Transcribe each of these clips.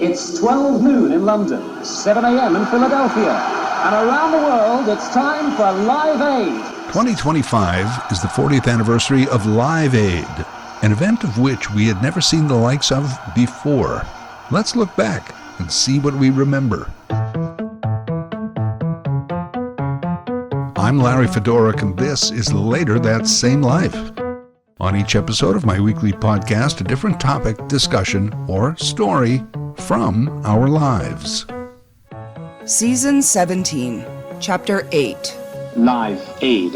It's 12 noon in London, 7 a.m. in Philadelphia, and around the world it's time for Live Aid. 2025 is the 40th anniversary of Live Aid, an event of which we had never seen the likes of before. Let's look back and see what we remember. I'm Larry Fedoruk, and this is Later That Same Life. On each episode of my weekly podcast, a different topic, discussion, or story from our lives. Season 17, Chapter 8. Live Aid.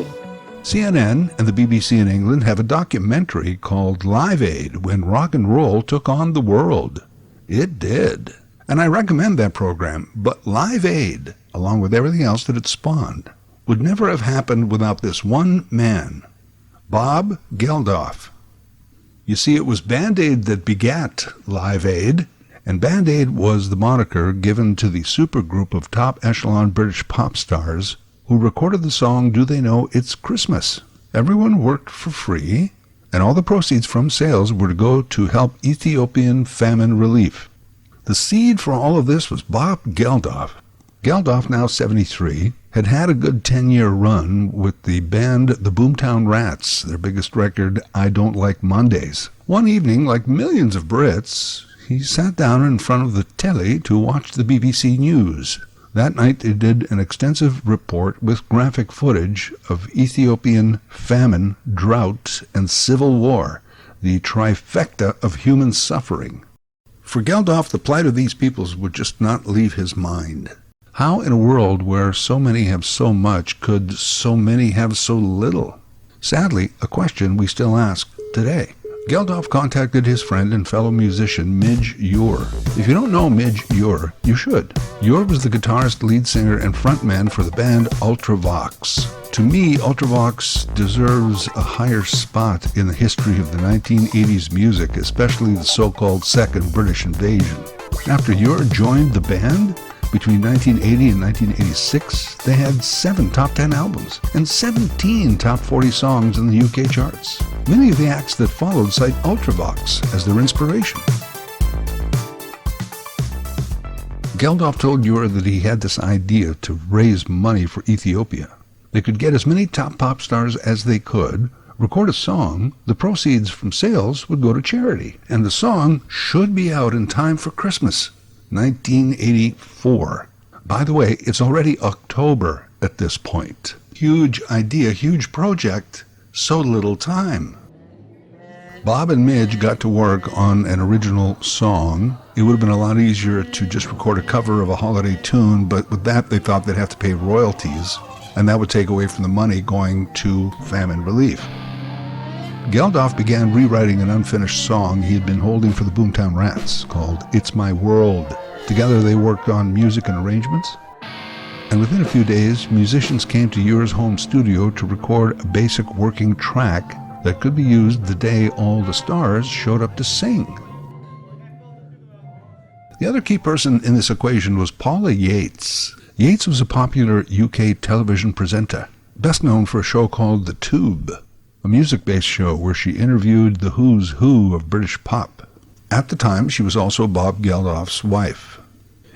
CNN and the BBC in England have a documentary called Live Aid, When Rock and Roll Took on the World. It did. And I recommend that program, but Live Aid, along with everything else that it spawned, would never have happened without this one man, Bob Geldof. You see, it was Band-Aid that begat Live Aid, and Band-Aid was the moniker given to the supergroup of top-echelon British pop stars who recorded the song Do They Know It's Christmas. Everyone worked for free, and all the proceeds from sales were to go to help Ethiopian famine relief. The seed for all of this was Bob Geldof. Geldof, now 73, had had a good 10-year run with the band the Boomtown Rats, their biggest record, I Don't Like Mondays. One evening, like millions of Brits, he sat down in front of the telly to watch the BBC News. That night they did an extensive report with graphic footage of Ethiopian famine, drought, and civil war, the trifecta of human suffering. For Geldof, the plight of these peoples would just not leave his mind. How in a world where so many have so much could so many have so little? Sadly, a question we still ask today. Geldof contacted his friend and fellow musician Midge Ure. If you don't know Midge Ure, you should. Ure was the guitarist, lead singer, and frontman for the band Ultravox. To me, Ultravox deserves a higher spot in the history of the 1980s music, especially the so-called Second British Invasion. After Ure joined the band, between 1980 and 1986, they had 7 top 10 albums and 17 top 40 songs in the UK charts. Many of the acts that followed cite Ultravox as their inspiration. Geldof told Ure that he had this idea to raise money for Ethiopia. They could get as many top pop stars as they could, record a song, the proceeds from sales would go to charity, and the song should be out in time for Christmas. 1984. By the way, it's already October at this point. Huge idea, huge project, so little time. Bob and Midge got to work on an original song. It would have been a lot easier to just record a cover of a holiday tune, but with that they thought they'd have to pay royalties, and that would take away from the money going to famine relief. Geldof began rewriting an unfinished song he had been holding for the Boomtown Rats called It's My World. Together they worked on music and arrangements, and within a few days, musicians came to Ure's home studio to record a basic working track that could be used the day all the stars showed up to sing. The other key person in this equation was Paula Yates. Yates was a popular UK television presenter, best known for a show called The Tube, a music-based show where she interviewed the who's who of British pop. At the time, she was also Bob Geldof's wife.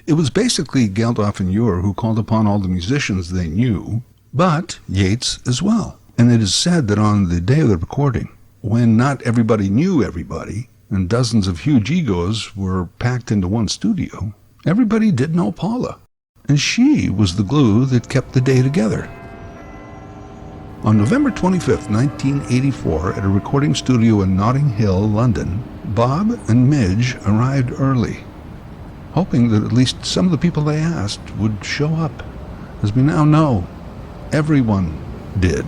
It was basically Geldof and Ure who called upon all the musicians they knew, but Yates as well. And it is said that on the day of the recording, when not everybody knew everybody, and dozens of huge egos were packed into one studio, everybody did know Paula, and she was the glue that kept the day together. On November 25, 1984, at a recording studio in Notting Hill, London, Bob and Midge arrived early, hoping that at least some of the people they asked would show up. As we now know, everyone did.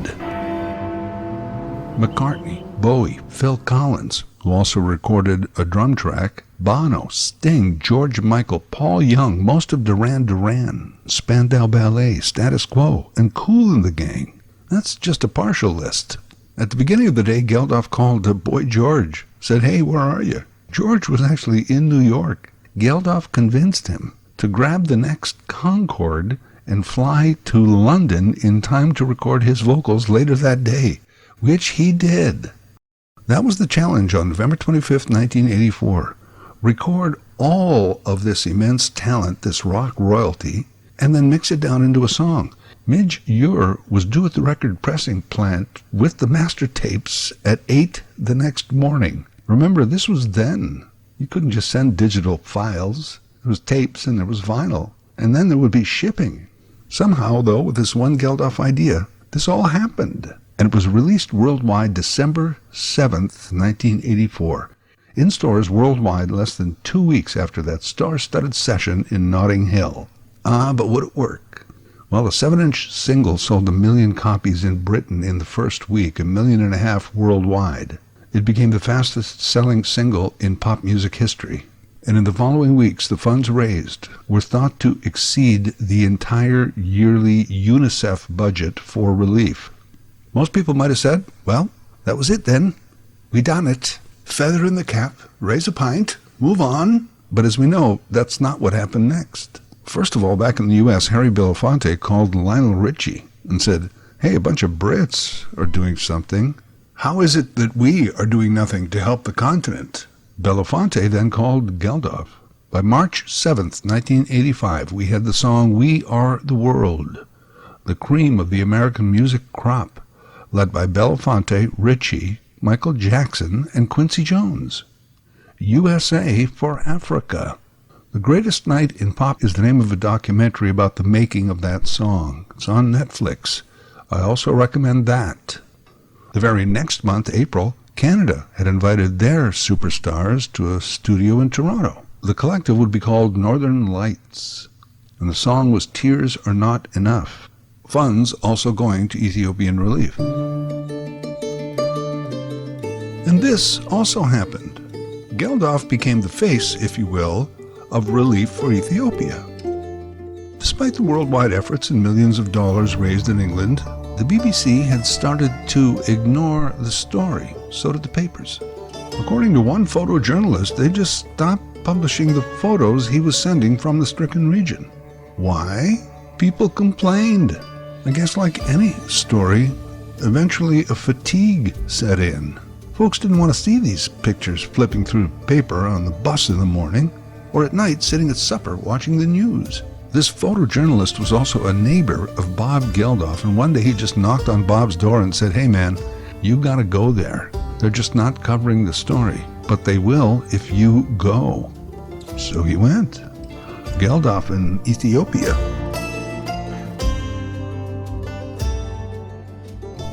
McCartney, Bowie, Phil Collins, who also recorded a drum track, Bono, Sting, George Michael, Paul Young, most of Duran Duran, Spandau Ballet, Status Quo, and Kool and the Gang. That's just a partial list. At the beginning of the day, Geldof called Boy George, said, "Hey, where are you?" George was actually in New York. Geldof convinced him to grab the next Concorde and fly to London in time to record his vocals later that day, which he did. That was the challenge on November 25th, 1984. Record all of this immense talent, this rock royalty, and then mix it down into a song. Midge Ure was due at the record pressing plant with the master tapes at 8 the next morning. Remember, this was then. You couldn't just send digital files. There was tapes and there was vinyl. And then there would be shipping. Somehow, though, with this one Geldof idea, this all happened. And it was released worldwide December 7th, 1984. In stores worldwide less than 2 weeks after that star-studded session in Notting Hill. But would it work? Well, the 7-inch single sold 1 million copies in Britain in the first week, 1.5 million worldwide. It became the fastest-selling single in pop music history. And in the following weeks, the funds raised were thought to exceed the entire yearly UNICEF budget for relief. Most people might have said, well, that was it then. We done it. Feather in the cap, raise a pint, move on. But as we know, that's not what happened next. First of all, back in the U.S., Harry Belafonte called Lionel Richie and said, hey, a bunch of Brits are doing something. How is it that we are doing nothing to help the continent? Belafonte then called Geldof. By March 7th, 1985, we had the song We Are the World, the cream of the American music crop, led by Belafonte, Richie, Michael Jackson, and Quincy Jones. USA for Africa. The Greatest Night in Pop is the name of a documentary about the making of that song. It's on Netflix. I also recommend that. The very next month, April, Canada had invited their superstars to a studio in Toronto. The collective would be called Northern Lights, and the song was Tears Are Not Enough. Funds also going to Ethiopian relief. And this also happened. Geldof became the face, if you will, of relief for Ethiopia. Despite the worldwide efforts and millions of dollars raised in England, the BBC had started to ignore the story. So did the papers. According to one photojournalist, they just stopped publishing the photos he was sending from the stricken region. Why? People complained. I guess like any story, eventually a fatigue set in. Folks didn't want to see these pictures flipping through paper on the bus in the morning, or at night sitting at supper watching the news. This photojournalist was also a neighbor of Bob Geldof, and one day he just knocked on Bob's door and said, hey man, you gotta go there. They're just not covering the story, but they will if you go. So he went. Geldof in Ethiopia.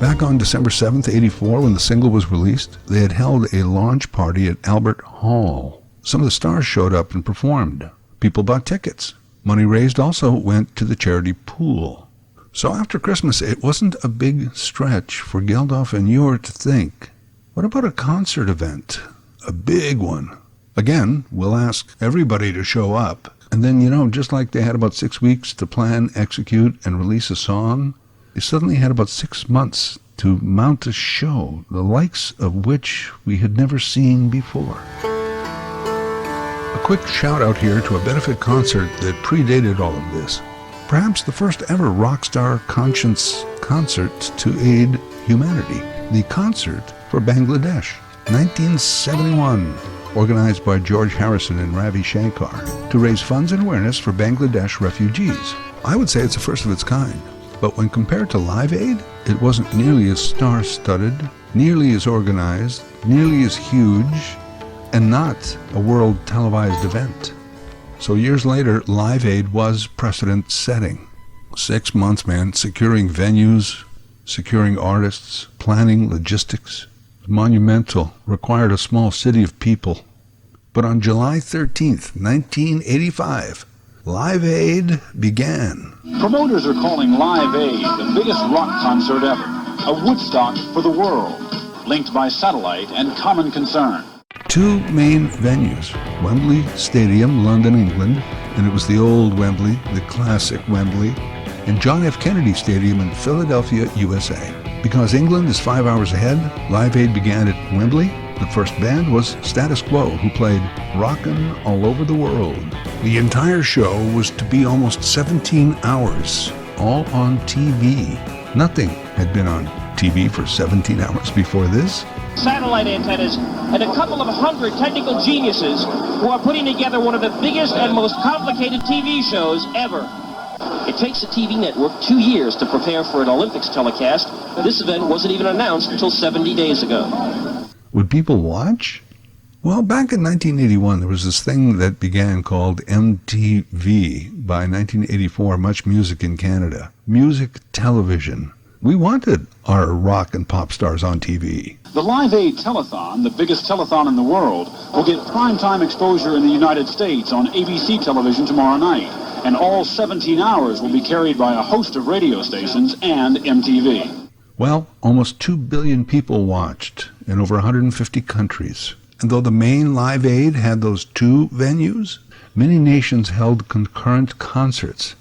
Back on December 7th, 84, when the single was released, they had held a launch party at Albert Hall. Some of the stars showed up and performed. People bought tickets. Money raised also went to the charity pool. So after Christmas, it wasn't a big stretch for Geldof and Ure to think, what about a concert event? A big one. Again, we'll ask everybody to show up. And then, just like they had about 6 weeks to plan, execute, and release a song, they suddenly had about 6 months to mount a show, the likes of which we had never seen before. A quick shout out here to a benefit concert that predated all of this. Perhaps the first ever Rockstar Conscience concert to aid humanity. The Concert for Bangladesh, 1971, organized by George Harrison and Ravi Shankar to raise funds and awareness for Bangladesh refugees. I would say it's the first of its kind. But when compared to Live Aid, it wasn't nearly as star-studded, nearly as organized, nearly as huge, and not a world televised event. So years later, Live Aid was precedent-setting. 6 months, man, securing venues, securing artists, planning logistics. Monumental, required a small city of people. But on July 13th, 1985, Live Aid began. Promoters are calling Live Aid the biggest rock concert ever, a Woodstock for the world, linked by satellite and common concern. 2 main venues, Wembley Stadium, London, England, and it was the old Wembley, the classic Wembley, and John F. Kennedy Stadium in Philadelphia, USA. Because England is 5 hours ahead, Live Aid began at Wembley. The first band was Status Quo, who played Rockin' All Over the World. The entire show was to be almost 17 hours, all on TV. Nothing had been on TV for 17 hours before this. Satellite antennas and a couple of hundred technical geniuses who are putting together one of the biggest and most complicated TV shows ever. It takes a TV network 2 years to prepare for an Olympics telecast. This event wasn't even announced until 70 days ago. Would people watch? Well, back in 1981, there was this thing that began called MTV. By 1984, Much Music in Canada. Music television. We wanted our rock and pop stars on TV. The Live Aid Telethon, the biggest telethon in the world, will get primetime exposure in the United States on ABC television tomorrow night. And all 17 hours will be carried by a host of radio stations and MTV. Well, almost 2 billion people watched in over 150 countries. And though the main Live Aid had those 2 venues, many nations held concurrent concerts.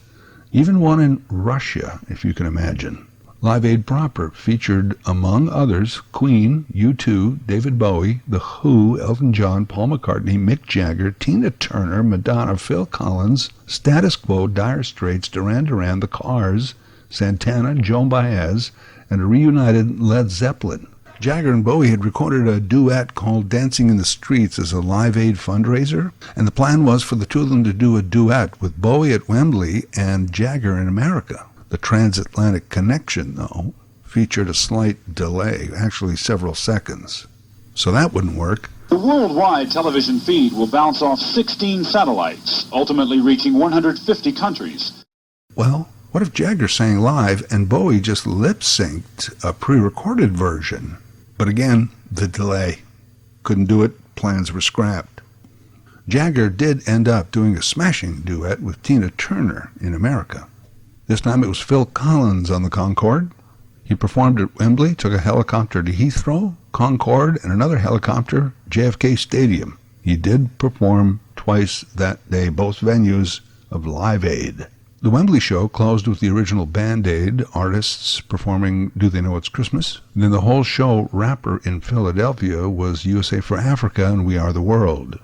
Even one in Russia, if you can imagine. Live Aid proper featured, among others, Queen, U2, David Bowie, The Who, Elton John, Paul McCartney, Mick Jagger, Tina Turner, Madonna, Phil Collins, Status Quo, Dire Straits, Duran Duran, The Cars, Santana, Joan Baez, and a reunited Led Zeppelin. Jagger and Bowie had recorded a duet called Dancing in the Streets as a Live Aid fundraiser, and the plan was for the two of them to do a duet with Bowie at Wembley and Jagger in America. The transatlantic connection, though, featured a slight delay, actually several seconds. So that wouldn't work. The worldwide television feed will bounce off 16 satellites, ultimately reaching 150 countries. Well, what if Jagger sang live and Bowie just lip-synced a pre-recorded version? But again, the delay. Couldn't do it, plans were scrapped. Jagger did end up doing a smashing duet with Tina Turner in America. This time it was Phil Collins on the Concorde. He performed at Wembley, took a helicopter to Heathrow, Concorde, and another helicopter, JFK Stadium. He did perform twice that day, both venues of Live Aid. The Wembley show closed with the original Band Aid artists performing Do They Know It's Christmas? And then the whole show wrapper in Philadelphia was USA for Africa and We Are the World.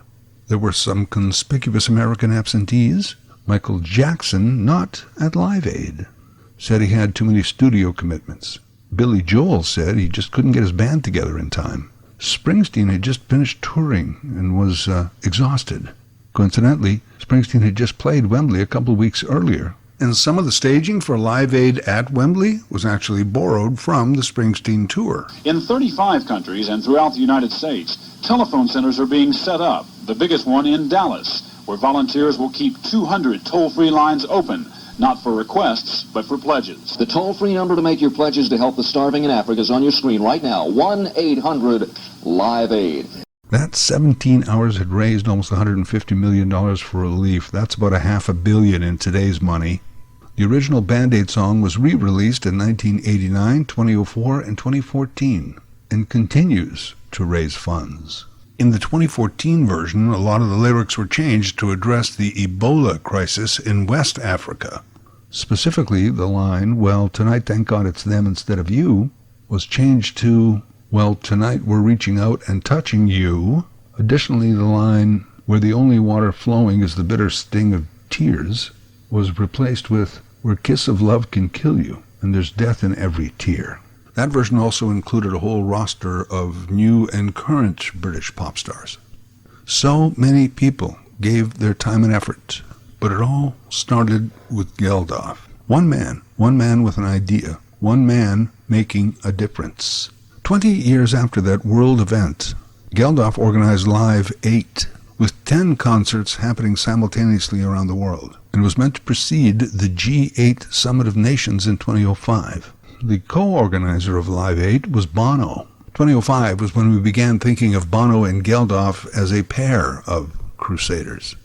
There were some conspicuous American absentees. Michael Jackson, not at Live Aid, said he had too many studio commitments. Billy Joel said he just couldn't get his band together in time. Springsteen had just finished touring and was exhausted. Coincidentally, Springsteen had just played Wembley a couple of weeks earlier, and some of the staging for Live Aid at Wembley was actually borrowed from the Springsteen tour. In 35 countries and throughout the United States, telephone centers are being set up, the biggest one in Dallas, where volunteers will keep 200 toll-free lines open, not for requests, but for pledges. The toll-free number to make your pledges to help the starving in Africa is on your screen right now, 1-800-LIVE-AID. That 17 hours had raised almost $150 million for relief. That's about $500 million in today's money. The original Band Aid song was re-released in 1989, 2004, and 2014, and continues to raise funds. In the 2014 version, a lot of the lyrics were changed to address the Ebola crisis in West Africa. Specifically, the line, "Well, tonight, thank God it's them instead of you," was changed to, "Well, tonight we're reaching out and touching you." Additionally, the line, "Where the only water flowing is the bitter sting of tears," was replaced with, "Where kiss of love can kill you, and there's death in every tear." That version also included a whole roster of new and current British pop stars. So many people gave their time and effort, but it all started with Geldof. One man with an idea, one man making a difference. 20 years after that world event, Geldof organized Live 8, with 10 concerts happening simultaneously around the world, and was meant to precede the G8 Summit of Nations in 2005. The co-organizer of Live 8 was Bono. 2005 was when we began thinking of Bono and Geldof as a pair of crusaders.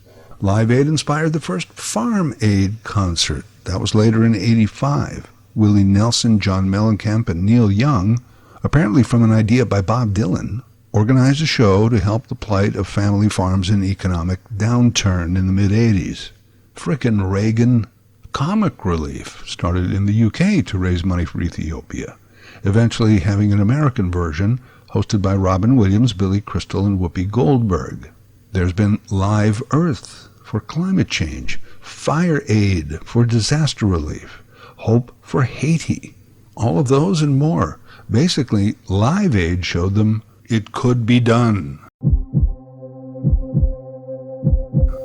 Live Aid inspired the first Farm Aid concert. That was later in '85. Willie Nelson, John Mellencamp, and Neil Young, apparently from an idea by Bob Dylan, organized a show to help the plight of family farms in economic downturn in the mid-'80s. Frickin' Reagan. Comic Relief started in the UK to raise money for Ethiopia, eventually having an American version hosted by Robin Williams, Billy Crystal, and Whoopi Goldberg. There's been Live Earth for climate change, Fire Aid for disaster relief, Hope for Haiti, all of those and more. Basically, Live Aid showed them it could be done.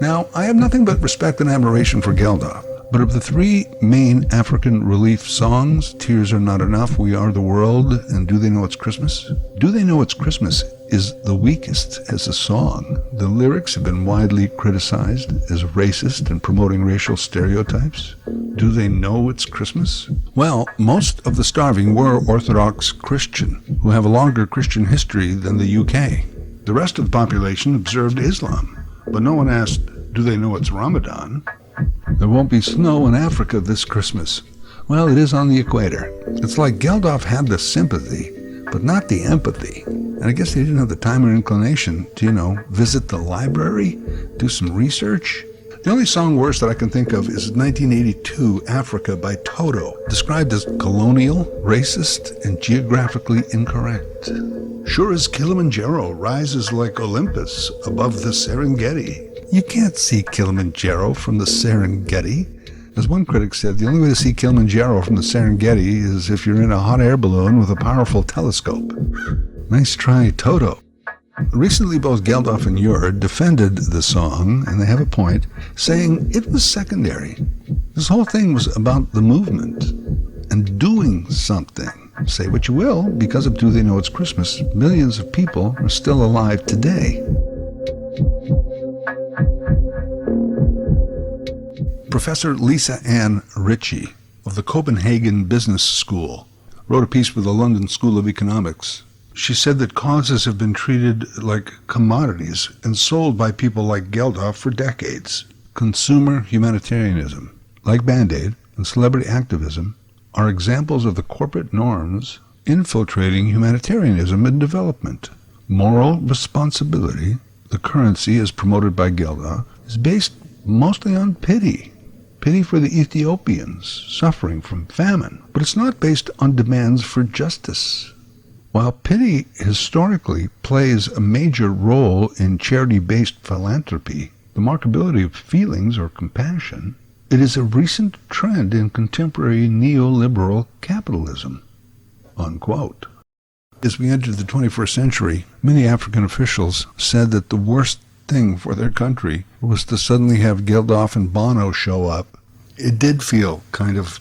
Now, I have nothing but respect and admiration for Geldof, but of the three main African relief songs, Tears Are Not Enough, We Are the World, and Do They Know It's Christmas? Do They Know It's Christmas is the weakest as a song. The lyrics have been widely criticized as racist and promoting racial stereotypes. Do they know it's Christmas? Well, most of the starving were Orthodox Christian, who have a longer Christian history than the UK. The rest of the population observed Islam, but no one asked, do they know it's Ramadan? There won't be snow in Africa this Christmas. Well, it is on the equator. It's like Geldof had the sympathy, but not the empathy. And I guess he didn't have the time or inclination to, visit the library, do some research. The only song worse that I can think of is 1982, Africa by Toto, described as colonial, racist, and geographically incorrect. Sure as Kilimanjaro rises like Olympus above the Serengeti. You can't see Kilimanjaro from the Serengeti. As one critic said, the only way to see Kilimanjaro from the Serengeti is if you're in a hot air balloon with a powerful telescope. Nice try, Toto. Recently, both Geldof and Ure defended the song, and they have a point, saying it was secondary. This whole thing was about the movement and doing something. Say what you will, because of Do They Know It's Christmas, millions of people are still alive today. Professor Lisa Ann Ritchie of the Copenhagen Business School wrote a piece for the London School of Economics. She said that causes have been treated like commodities and sold by people like Geldof for decades. Consumer humanitarianism, like Band-Aid and celebrity activism, are examples of the corporate norms infiltrating humanitarianism and development. Moral responsibility, the currency as promoted by Geldof, is based mostly on pity. Pity for the Ethiopians suffering from famine. But it's not based on demands for justice. While pity historically plays a major role in charity-based philanthropy, the markability of feelings or compassion, it is a recent trend in contemporary neoliberal capitalism. Unquote. As we entered the 21st century, many African officials said that the worst thing for their country was to suddenly have Geldof and Bono show up. It did feel kind of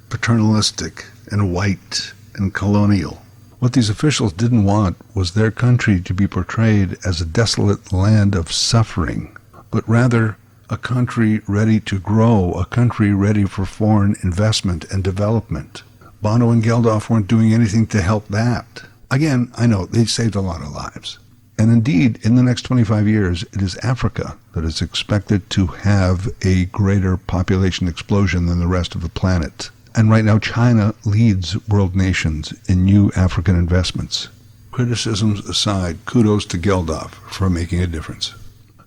paternalistic and white and colonial. What these officials didn't want was their country to be portrayed as a desolate land of suffering, but rather a country ready to grow, a country ready for foreign investment and development. Bono and Geldof weren't doing anything to help that. Again, I know, they saved a lot of lives. And indeed, in the next 25 years, it is Africa that is expected to have a greater population explosion than the rest of the planet. And right now, China leads world nations in new African investments. Criticisms aside, kudos to Geldof for making a difference.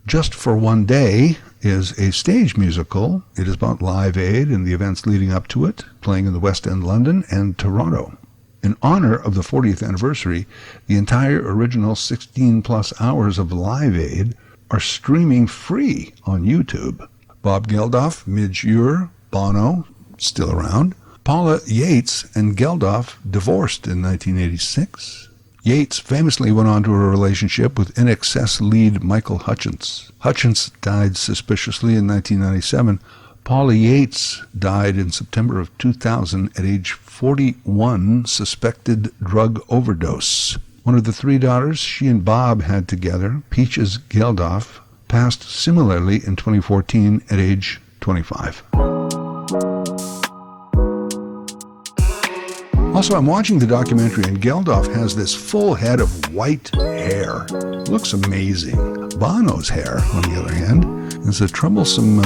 Just for One Day is a stage musical. It is about Live Aid and the events leading up to it, playing in the West End London and Toronto. In honor of the 40th anniversary, the entire original 16-plus hours of Live Aid are streaming free on YouTube. Bob Geldof, Midge Ure, Bono, still around. Paula Yates and Geldof divorced in 1986. Yates famously went on to a relationship with INXS lead Michael Hutchence. Hutchence died suspiciously in 1997. Paula Yates died in September of 2000 at age 41, suspected drug overdose. One of the three daughters she and Bob had together, Peaches Geldof, passed similarly in 2014 at age 25. Also, I'm watching the documentary, and Geldof has this full head of white hair. Looks amazing. Bono's hair, on the other hand, is a troublesome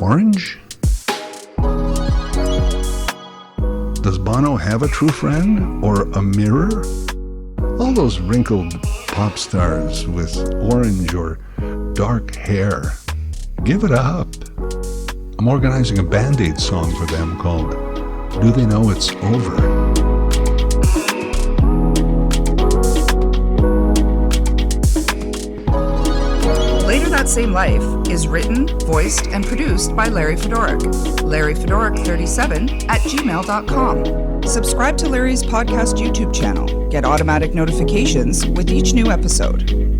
orange. Does Bono have a true friend or a mirror? All those wrinkled pop stars with orange or dark hair, give it up. I'm organizing a Band-Aid song for them called Do They Know It's Over? Later That Same Life is written, voiced, and produced by Larry Fedoruk. LarryFedoruk37@gmail.com. Subscribe to Larry's podcast YouTube channel. Get automatic notifications with each new episode.